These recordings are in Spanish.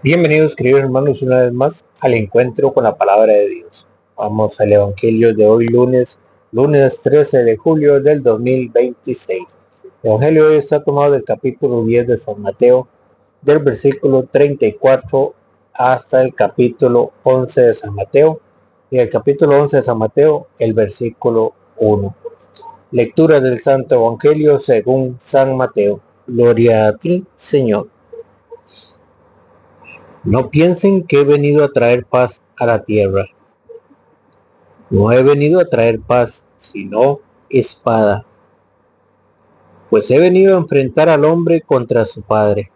Bienvenidos, queridos hermanos, una vez más al encuentro con la palabra de Dios. Vamos al Evangelio de hoy, lunes 13 de julio del 2026. El Evangelio hoy está tomado del capítulo 10 de San Mateo, del versículo 34 hasta el capítulo 11 de San Mateo, y el capítulo 11 de San Mateo, el versículo 1. Lectura del Santo Evangelio según San Mateo. Gloria a ti, Señor. No piensen que he venido a traer paz a la tierra. No he venido a traer paz, sino espada. Pues he venido a enfrentar al hombre contra su padre,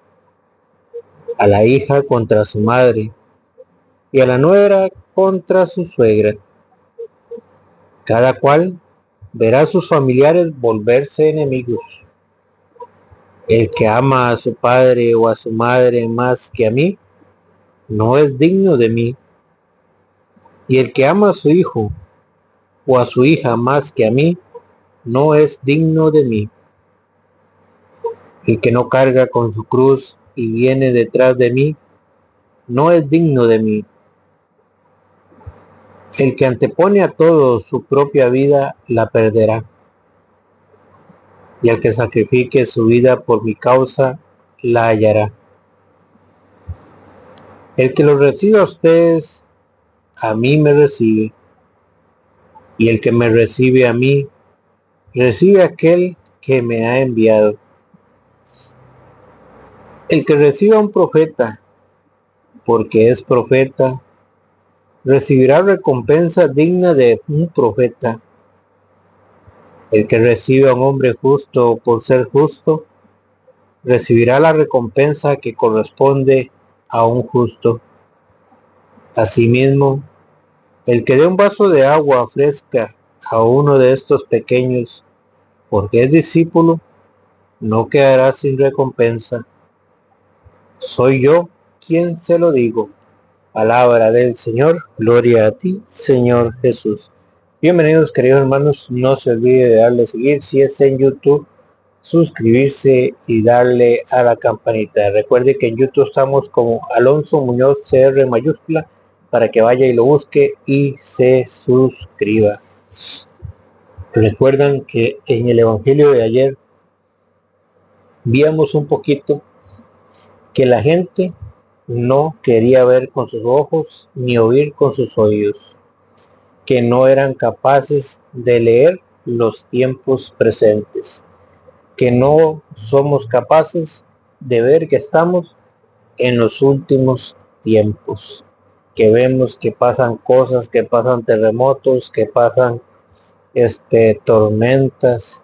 a la hija contra su madre, y a la nuera contra su suegra. Cada cual verá a sus familiares volverse enemigos. El que ama a su padre o a su madre más que a mí, no es digno de mí. Y el que ama a su hijo o a su hija más que a mí, no es digno de mí. El que no carga con su cruz y viene detrás de mí, no es digno de mí. El que antepone a todo su propia vida, la perderá. Y el que sacrifique su vida por mi causa, la hallará. El que los recibe a ustedes, a mí me recibe. Y el que me recibe a mí, recibe a aquel que me ha enviado. El que recibe a un profeta, porque es profeta, recibirá recompensa digna de un profeta. El que recibe a un hombre justo por ser justo, recibirá la recompensa que corresponde a un justo. Asimismo, el que dé un vaso de agua fresca a uno de estos pequeños, porque es discípulo, no quedará sin recompensa. Soy yo quien se lo digo. Palabra del Señor. Gloria a ti, Señor Jesús. Bienvenidos, queridos hermanos. No se olvide de darle seguir si es en YouTube, suscribirse y darle a la campanita. Recuerde que en YouTube estamos como Alonso Muñoz CR mayúscula, para que vaya y lo busque y se suscriba. Recuerdan que en el Evangelio de ayer vimos un poquito que la gente no quería ver con sus ojos ni oír con sus oídos, que no eran capaces de leer los tiempos presentes, que no somos capaces de ver que estamos en los últimos tiempos, que vemos que pasan cosas, que pasan terremotos, que pasan tormentas,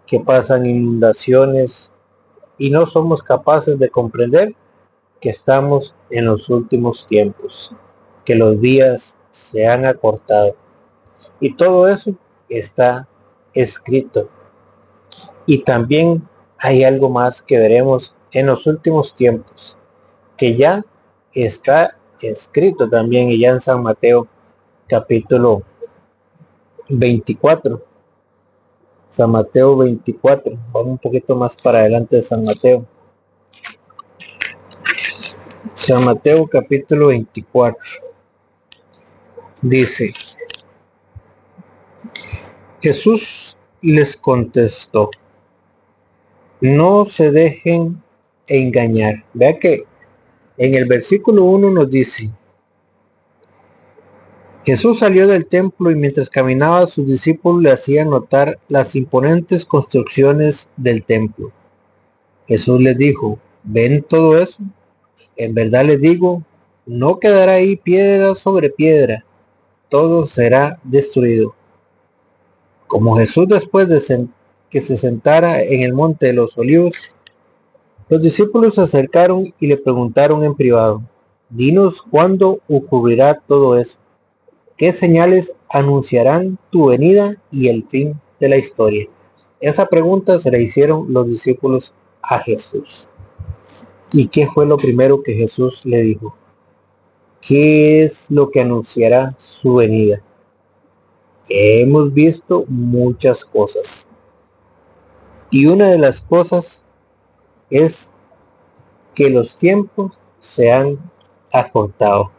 que pasan inundaciones, y no somos capaces de comprender que estamos en los últimos tiempos, que los días se han acortado, y todo eso está escrito. Y también hay algo más que veremos en los últimos tiempos, que ya está escrito también, y ya en San Mateo capítulo 24. San Mateo 24. Vamos un poquito más para adelante de San Mateo. San Mateo capítulo 24. Dice: Jesús les contestó: no se dejen engañar. Vea que en el versículo 1 nos dice: Jesús salió del templo y mientras caminaba sus discípulos le hacían notar las imponentes construcciones del templo. Jesús les dijo: ¿ven todo eso? En verdad les digo, no quedará ahí piedra sobre piedra, todo será destruido. Como Jesús, después de que se sentara en el monte de los olivos, los discípulos se acercaron y le preguntaron en privado: dinos cuándo ocurrirá todo eso. ¿Qué señales anunciarán tu venida y el fin de la historia? Esa pregunta se la hicieron los discípulos a Jesús. ¿Y qué fue lo primero que Jesús le dijo? ¿Qué es lo que anunciará su venida? Hemos visto muchas cosas. Y una de las cosas es que los tiempos se han acortado.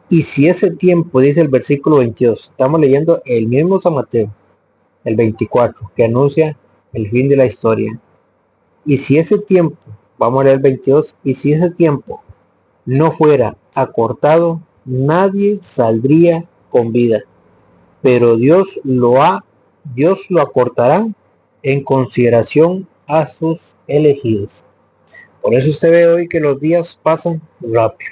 Y si ese tiempo, dice el versículo 22, estamos leyendo el mismo San Mateo, el 24, que anuncia el fin de la historia. Y si ese tiempo, vamos a leer el 22, y si ese tiempo no fuera acortado, nadie saldría con vida. Pero Dios lo acortará en consideración a sus elegidos. Por eso usted ve hoy que los días pasan rápido.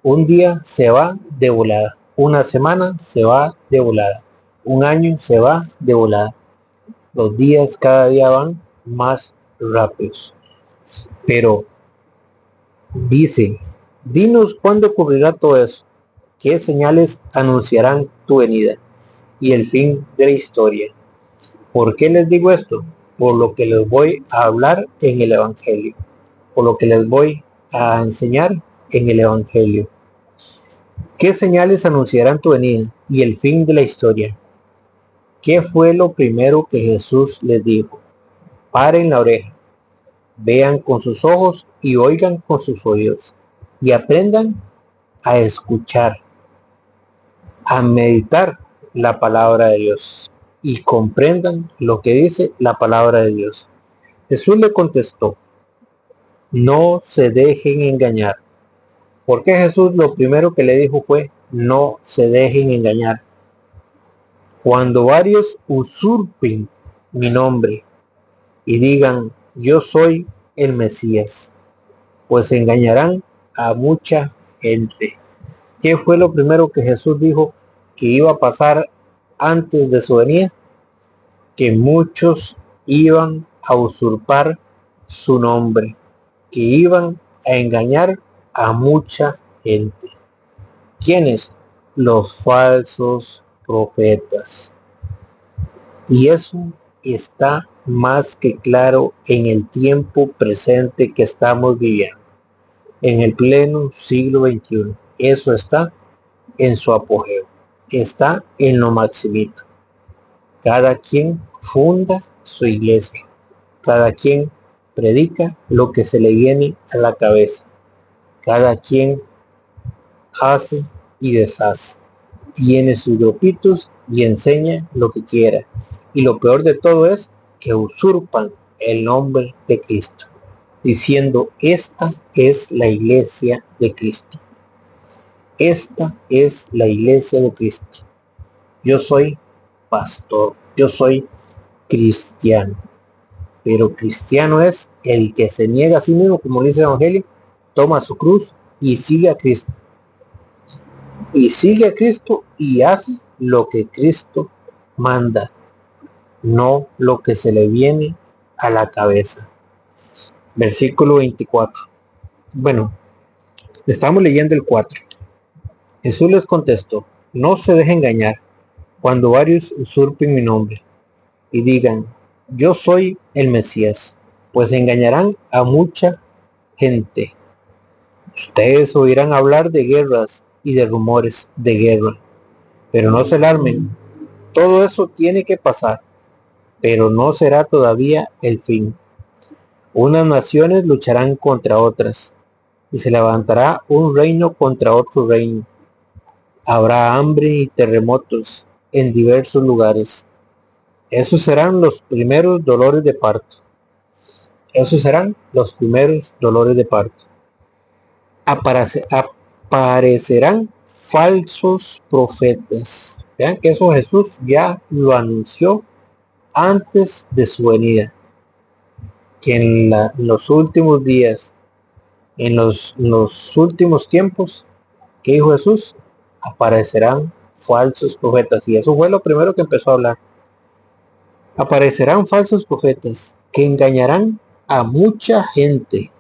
Un día se va de volada, una semana se va de volada, un año se va de volada. Los días cada día van más rápidos. Pero dice, dinos cuándo ocurrirá todo eso, qué señales anunciarán tu venida y el fin de la historia. ¿Por qué les digo esto? Por lo que les voy a hablar en el Evangelio, por lo que les voy a enseñar en el Evangelio. ¿Qué señales anunciarán tu venida y el fin de la historia? ¿Qué fue lo primero que Jesús les dijo? Paren la oreja, vean con sus ojos y oigan con sus oídos, y aprendan a escuchar, a meditar la palabra de Dios, y comprendan lo que dice la palabra de Dios. Jesús le contestó, no se dejen engañar. ¿Por qué Jesús lo primero que le dijo fue, no se dejen engañar? Cuando varios usurpen mi nombre y digan, yo soy el Mesías, pues engañarán a mucha gente. ¿Qué fue lo primero que Jesús dijo que iba a pasar antes de su venida? Que muchos iban a usurpar su nombre, que iban a engañar a mucha gente. ¿Quiénes? Los falsos profetas. Y eso está más que claro en el tiempo presente que estamos viviendo, en el pleno siglo XXI. Eso está en su apogeo, está en lo maximito. Cada quien funda su iglesia, cada quien predica lo que se le viene a la cabeza, cada quien hace y deshace, tiene sus grupitos y enseña lo que quiera. Y lo peor de todo es que usurpan el nombre de Cristo, diciendo, esta es la iglesia de Cristo. Esta es la iglesia de Cristo. Yo soy pastor, yo soy cristiano. Pero cristiano es el que se niega a sí mismo, como dice el Evangelio, toma su cruz y sigue a Cristo. Y sigue a Cristo y hace lo que Cristo manda, no lo que se le viene a la cabeza. Versículo 24. Bueno, estamos leyendo el 4. Jesús les contestó, no se deje engañar cuando varios usurpen mi nombre y digan, yo soy el Mesías, pues engañarán a mucha gente. Ustedes oirán hablar de guerras y de rumores de guerra, pero no se alarmen, todo eso tiene que pasar, pero no será todavía el fin. Unas naciones lucharán contra otras, y se levantará un reino contra otro reino. Habrá hambre y terremotos en diversos lugares. Esos serán los primeros dolores de parto. Esos serán los primeros dolores de parto. Aparecerán falsos profetas. Vean que eso Jesús ya lo anunció antes de su venida. Que en los últimos días, en los últimos tiempos, ¿qué dijo Jesús? Aparecerán falsos profetas. Y eso fue lo primero que empezó a hablar. Aparecerán falsos profetas que engañarán a mucha gente,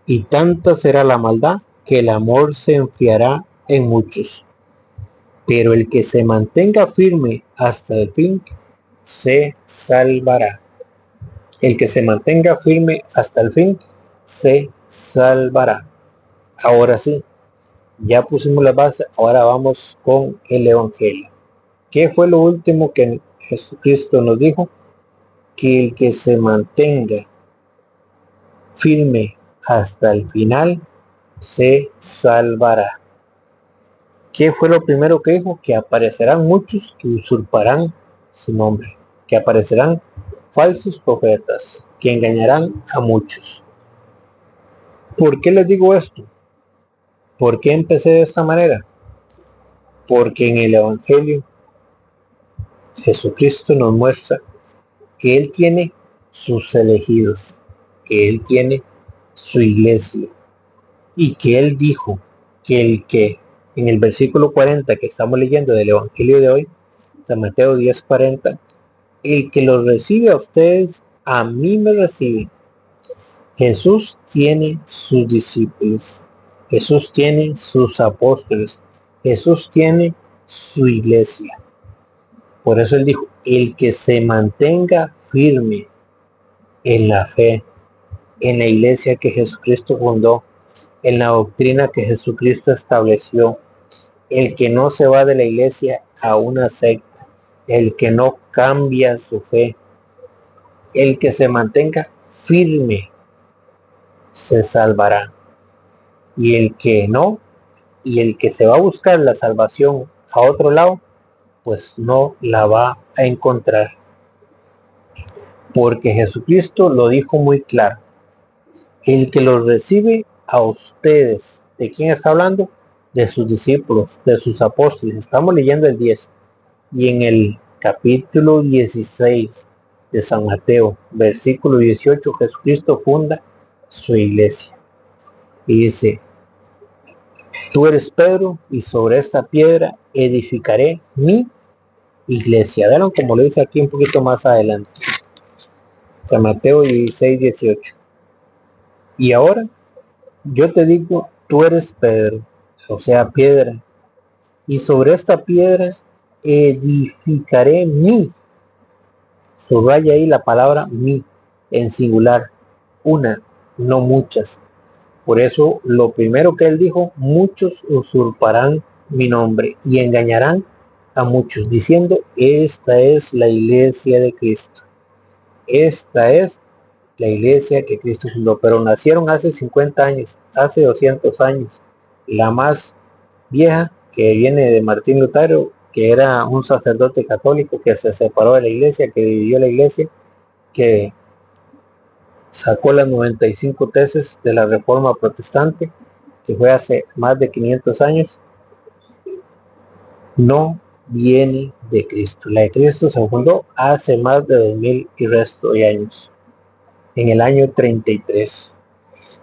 y tanta será la maldad que el amor se enfriará en muchos. Pero el que se mantenga firme hasta el fin se salvará. El que se mantenga firme hasta el fin se salvará. Ahora sí, ya pusimos la base, ahora vamos con el Evangelio. ¿Qué fue lo último que Jesucristo nos dijo? Que el que se mantenga firme hasta el final se salvará. ¿Qué fue lo primero que dijo? Que aparecerán muchos que usurparán su nombre, que aparecerán falsos profetas, que engañarán a muchos. ¿Por qué les digo esto? ¿Por qué empecé de esta manera? Porque en el Evangelio Jesucristo nos muestra que Él tiene sus elegidos, que Él tiene su iglesia y que Él dijo que el que en el versículo 40 que estamos leyendo del Evangelio de hoy, San Mateo 10:40, el que los recibe a ustedes, a mí me recibe. Jesús tiene sus discípulos, Jesús tiene sus apóstoles, Jesús tiene su iglesia. Por eso Él dijo, el que se mantenga firme en la fe, en la iglesia que Jesucristo fundó, en la doctrina que Jesucristo estableció, el que no se va de la iglesia a una secta, el que no cambia su fe, el que se mantenga firme, se salvará. Y el que no, y el que se va a buscar la salvación a otro lado, pues no la va a encontrar. Porque Jesucristo lo dijo muy claro. El que los recibe a ustedes, ¿de quién está hablando? De sus discípulos, de sus apóstoles. Estamos leyendo el 10. Y en el capítulo 16 de San Mateo, versículo 18, Jesucristo funda su iglesia. Y dice, tú eres Pedro, y sobre esta piedra edificaré mi iglesia. Vean como lo dice aquí un poquito más adelante. San Mateo 16, 18. Y ahora yo te digo, tú eres Pedro, o sea, piedra, y sobre esta piedra edificaré mi. Subraya ahí la palabra mi, en singular, una, no muchas. Por eso lo primero que él dijo, muchos usurparán mi nombre y engañarán a muchos, diciendo, esta es la iglesia de Cristo. Esta es la iglesia que Cristo fundó, pero nacieron hace 50 años, hace 200 años. La más vieja, que viene de Martín Lutero, que era un sacerdote católico que se separó de la iglesia, que dividió la iglesia, que sacó las 95 tesis de la Reforma Protestante, que fue hace más de 500 años, no viene de Cristo. La de Cristo se fundó hace más de 2000 y resto de años, en el año 33.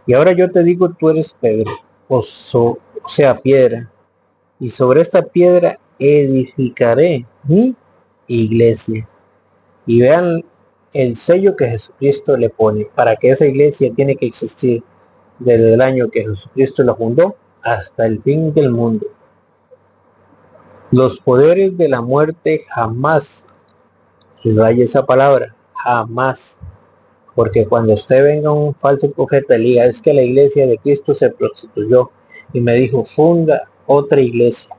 Y ahora yo te digo, tú eres Pedro, o sea, piedra, y sobre esta piedra edificaré mi iglesia. Y vean el sello que Jesucristo le pone, para que esa iglesia tiene que existir desde el año que Jesucristo la fundó hasta el fin del mundo. Los poderes de la muerte jamás, subraya esa palabra, jamás, porque cuando usted venga un falso profeta y diga, es que la iglesia de Cristo se prostituyó y me dijo, funda otra iglesia.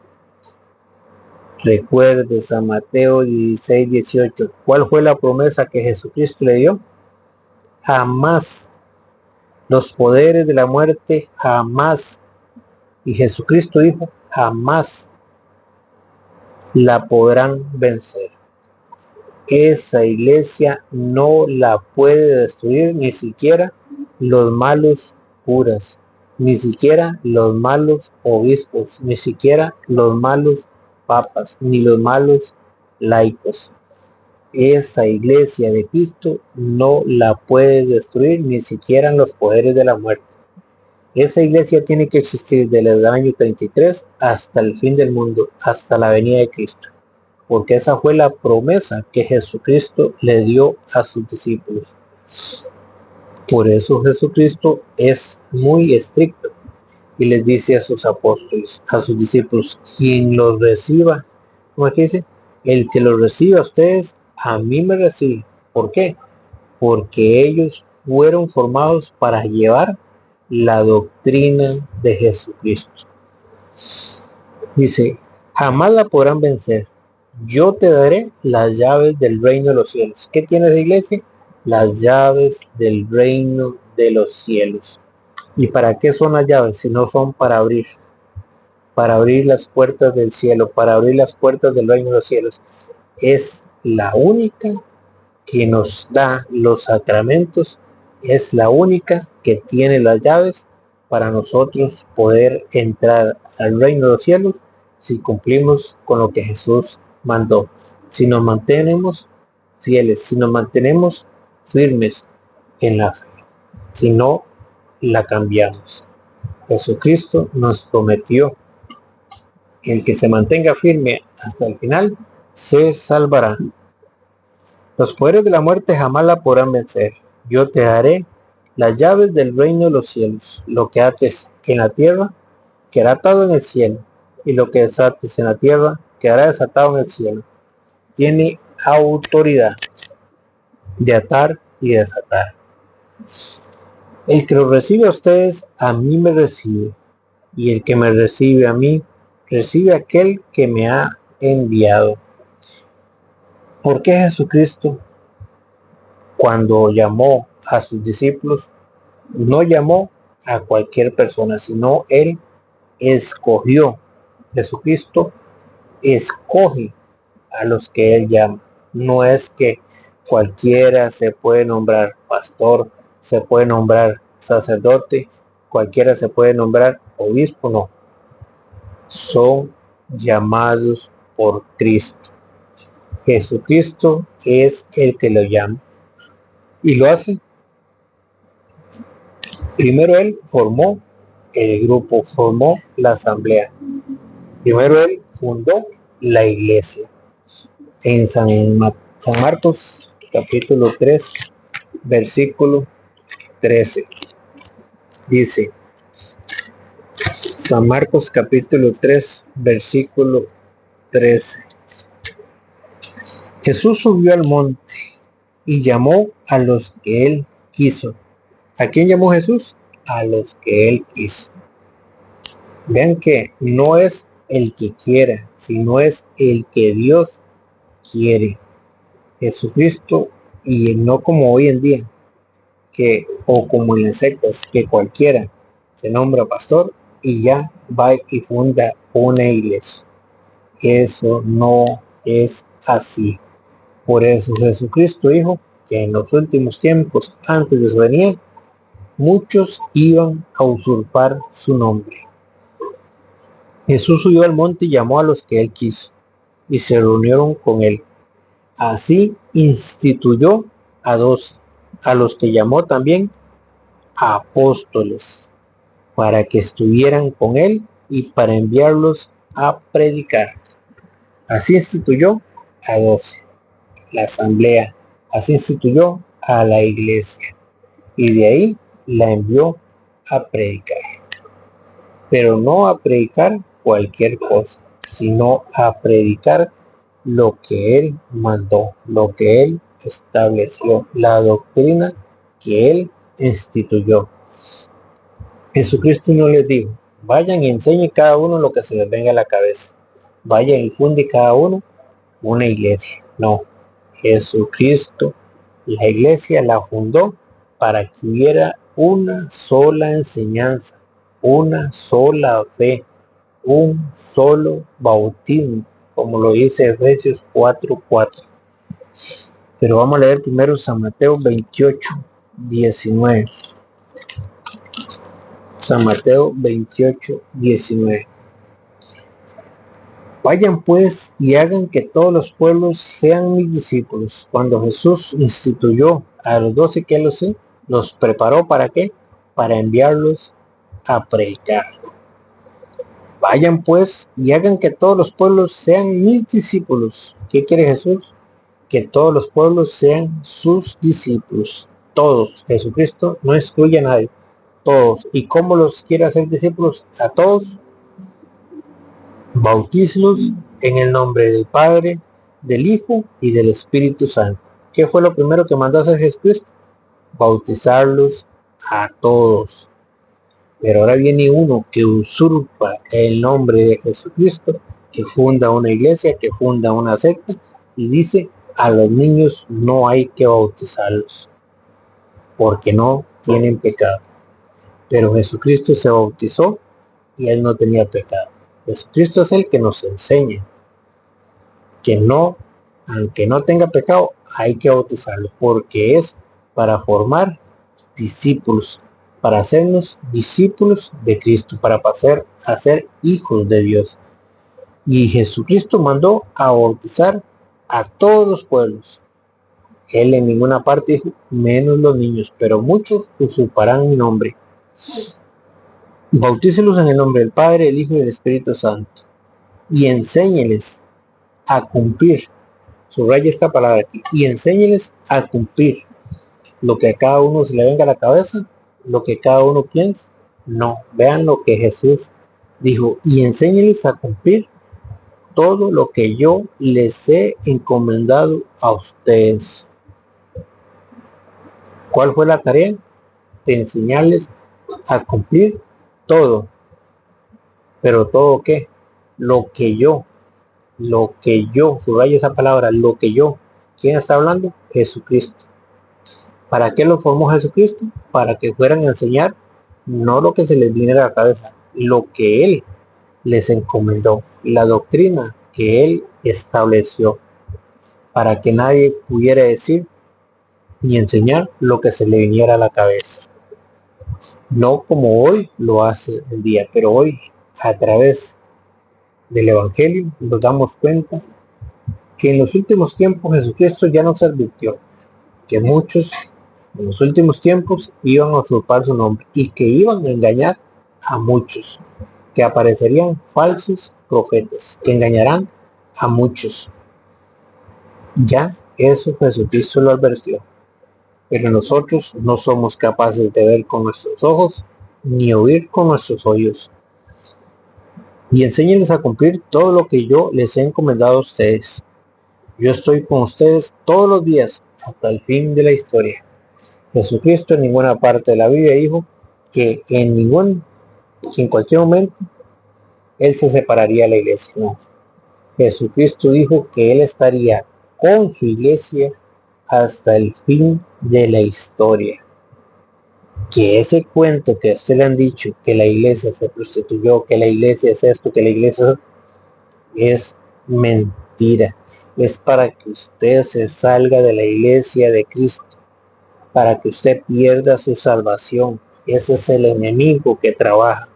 Recuerde San Mateo 16, 18. ¿Cuál fue la promesa que Jesucristo le dio? Jamás. Los poderes de la muerte jamás. Y Jesucristo dijo, jamás la podrán vencer. Esa iglesia no la puede destruir ni siquiera los malos curas, ni siquiera los malos obispos, ni siquiera los malos papas, ni los malos laicos. Esa iglesia de Cristo no la puede destruir ni siquiera los poderes de la muerte. Esa iglesia tiene que existir desde el año 33 hasta el fin del mundo, hasta la venida de Cristo, porque esa fue la promesa que Jesucristo le dio a sus discípulos. Por eso Jesucristo es muy estricto y les dice a sus apóstoles, a sus discípulos, quien los reciba, ¿cómo es que dice? El que los reciba a ustedes, a mí me recibe. ¿Por qué? Porque ellos fueron formados para llevar la doctrina de Jesucristo. Dice, jamás la podrán vencer. Yo te daré las llaves del reino de los cielos. ¿Qué tiene esa iglesia? Las llaves del reino de los cielos. ¿Y para qué son las llaves si no son para abrir las puertas del cielo, para abrir las puertas del reino de los cielos? Es la única que nos da los sacramentos, es la única que tiene las llaves para nosotros poder entrar al reino de los cielos si cumplimos con lo que Jesús mandó, si nos mantenemos fieles, si nos mantenemos firmes en la fe, si no la cambiamos. Jesucristo nos prometió que el que se mantenga firme hasta el final se salvará. Los poderes de la muerte jamás la podrán vencer. Yo te daré las llaves del reino de los cielos. Lo que ates en la tierra quedará atado en el cielo, y lo que desates en la tierra quedará desatado en el cielo. Tiene autoridad de atar y desatar. El que lo recibe a ustedes, a mí me recibe, y el que me recibe a mí, recibe a aquel que me ha enviado. ¿Por qué Jesucristo, cuando llamó a sus discípulos, no llamó a cualquier persona, sino Él escogió? Jesucristo escoge a los que Él llama. No es que cualquiera se puede nombrar pastor, se puede nombrar sacerdote, cualquiera se puede nombrar obispo, no. Son llamados por Cristo. Jesucristo es el que lo llama y lo hace. Primero Él formó el grupo, formó la asamblea. Primero Él fundó la iglesia. En San Marcos capítulo 3 versículo 13 dice, San Marcos capítulo 3 versículo 13: Jesús subió al monte y llamó a los que Él quiso. ¿A quién llamó Jesús? A los que Él quiso. Vean que no es el que quiera, sino es el que Dios quiere. Jesucristo, y no como hoy en día, o como en las sectas, que cualquiera se nombra pastor y ya va y funda una iglesia. Eso no es así. Por eso Jesucristo dijo que en los últimos tiempos, antes de su venida, muchos iban a usurpar su nombre. Jesús subió al monte y llamó a los que Él quiso, y se reunieron con Él. Así instituyó a 12, a los que llamó también apóstoles, para que estuvieran con Él y para enviarlos a predicar. Así instituyó a 12, la asamblea. Así instituyó a la iglesia, y de ahí la envió a predicar. Pero no a predicar cualquier cosa, sino a predicar lo que Él mandó, lo que Él estableció, la doctrina que Él instituyó. Jesucristo no les dijo, vayan y enseñen cada uno lo que se les venga a la cabeza, vayan y funde cada uno una iglesia. No, Jesucristo la iglesia la fundó para que hubiera una sola enseñanza, una sola fe, un solo bautismo, como lo dice Efesios 4:4. Pero vamos a leer primero San Mateo 28:19. San Mateo 28:19. Vayan pues y hagan que todos los pueblos sean mis discípulos. Cuando Jesús instituyó a los 12 que los preparó, ¿para qué? Para enviarlos a predicar. Vayan pues y hagan que todos los pueblos sean mis discípulos. ¿Qué quiere Jesús? Que todos los pueblos sean sus discípulos. Todos. Jesucristo no excluye a nadie. Todos. ¿Y cómo los quiere hacer discípulos? A todos. Bautízlos en el nombre del Padre, del Hijo y del Espíritu Santo. ¿Qué fue lo primero que mandó a hacer Jesucristo? Bautizarlos a todos. Pero ahora viene uno que usurpa el nombre de Jesucristo, que funda una iglesia, que funda una secta, y dice, a los niños no hay que bautizarlos, porque no tienen pecado. pero Jesucristo se bautizó y él no tenía pecado. Jesucristo es el que nos enseña que no, aunque no tenga pecado, hay que bautizarlo, porque es para formar discípulos, para hacernos discípulos de Cristo, para pasar a ser hijos de Dios. Y Jesucristo mandó a bautizar a todos los pueblos. Él en ninguna parte dijo, menos los niños, pero muchos usurparán mi nombre. Bautícelos en el nombre del Padre, el Hijo y del Espíritu Santo. Y enséñeles a cumplir, subraya esta palabra aquí, y enséñeles a cumplir lo que a cada uno se le venga a la cabeza, lo que cada uno piensa. No, vean lo que Jesús dijo, y enséñeles a cumplir todo lo que yo les he encomendado a ustedes. ¿Cuál fue la tarea? De enseñarles a cumplir todo. ¿Pero todo qué? Lo que yo, subrayo esa palabra, lo que yo. ¿Quién está hablando? Jesucristo. ¿Para qué lo formó Jesucristo? Para que fueran a enseñar no lo que se les viniera a la cabeza, lo que Él les encomendó, la doctrina que Él estableció, para que nadie pudiera decir y enseñar lo que se le viniera a la cabeza. No como hoy lo hace el día, pero hoy a través del Evangelio nos damos cuenta que en los últimos tiempos Jesucristo ya nos advirtió que muchos en los últimos tiempos iban a usurpar su nombre y que iban a engañar a muchos, que aparecerían falsos profetas, que engañarán a muchos. Ya eso Jesucristo lo advirtió, pero nosotros no somos capaces de ver con nuestros ojos ni oír con nuestros oídos. Y enséñenles a cumplir todo lo que yo les he encomendado a ustedes. Yo estoy con ustedes todos los días hasta el fin de la historia. Jesucristo en ninguna parte de la Biblia dijo que en cualquier momento Él se separaría de la iglesia. No. Jesucristo dijo que Él estaría con su iglesia hasta el fin de la historia. Que ese cuento que a usted le han dicho, que la iglesia se prostituyó, que la iglesia es esto, que la iglesia es mentira. Es para que usted se salga de la iglesia de Cristo, para que usted pierda su salvación. Ese es el enemigo que trabaja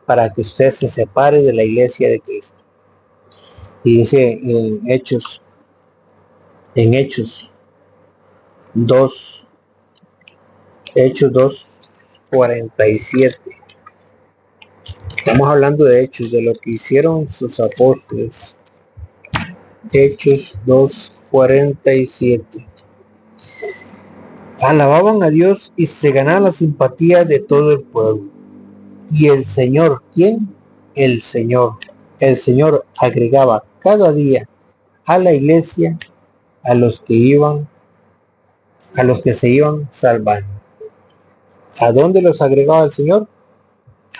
para que usted se separe de la iglesia de Cristo. Y dice en Hechos 2, Hechos 2:47. Estamos hablando de Hechos, de lo que hicieron sus apóstoles. Hechos 2:47. Alababan a Dios y se ganaban la simpatía de todo el pueblo. Y el Señor, ¿quién? El Señor agregaba cada día a la iglesia a los que se iban salvando. ¿A dónde los agregaba el Señor?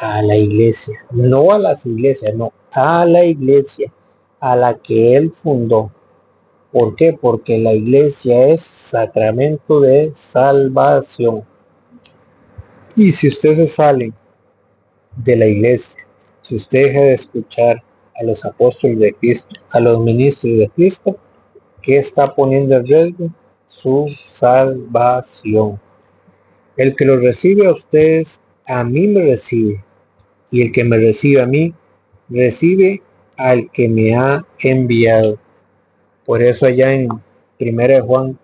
A la iglesia, no a las iglesias, no, a la iglesia, a la que Él fundó. ¿Por qué? Porque la iglesia es sacramento de salvación. Y si usted se sale de la iglesia, si usted deja de escuchar a los apóstoles de Cristo, a los ministros de Cristo, ¿qué está poniendo en riesgo? Su salvación. El que lo recibe a ustedes, a mí me recibe. Y el que me recibe a mí, recibe al que me ha enviado. Por eso allá en 2 de Juan,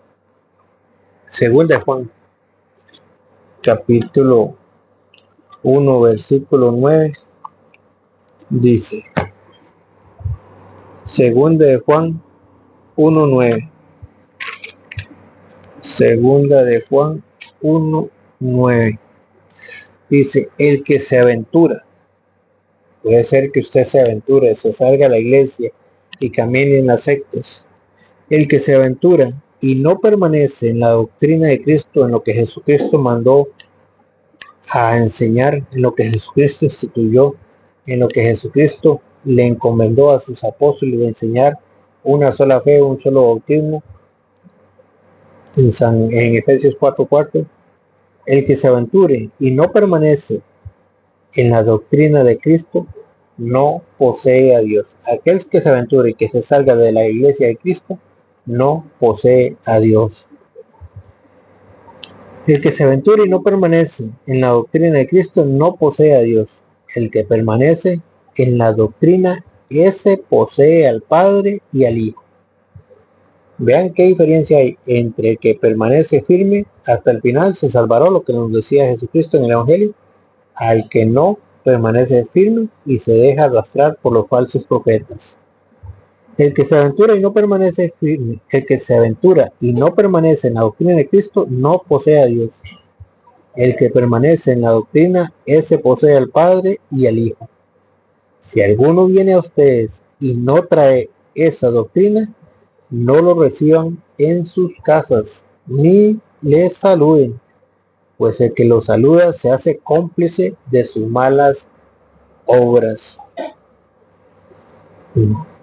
capítulo 1, versículo 9, dice, 2 de Juan 1:9. 2 de Juan 1:9. Dice, el que se aventura, puede ser que usted se aventure, se salga a la iglesia y camine en las sectas. El que se aventura y no permanece en la doctrina de Cristo, en lo que Jesucristo mandó a enseñar, en lo que Jesucristo instituyó, en lo que Jesucristo le encomendó a sus apóstoles de enseñar una sola fe, un solo bautismo, en Efesios 4:4, El que se aventure y no permanece en la doctrina de Cristo no posee a Dios. Aquel que se aventure y que se salga de la iglesia de Cristo no posee a Dios. El que se aventure y no permanece en la doctrina de Cristo no posee a Dios. El que permanece en la doctrina, ese posee al Padre y al Hijo. Vean qué diferencia hay entre el que permanece firme hasta el final, se salvará, lo que nos decía Jesucristo en el Evangelio, al que no permanece firme y se deja arrastrar por los falsos profetas. El que se aventura y no permanece firme, el que se aventura y no permanece en la doctrina de Cristo no posee a Dios. El que permanece en la doctrina, ese posee al Padre y al Hijo. Si alguno viene a ustedes y no trae esa doctrina, no lo reciban en sus casas, ni les saluden, pues el que lo saluda se hace cómplice de sus malas obras.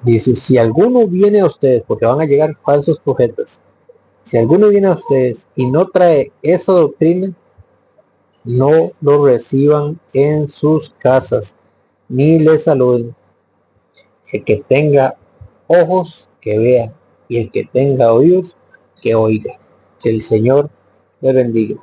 Dice, si alguno viene a ustedes, porque van a llegar falsos profetas, si alguno viene a ustedes y no trae esa doctrina, no lo reciban en sus casas, ni le saluden. El que tenga ojos, que vea, y el que tenga oídos, que oiga. Que el Señor le bendiga.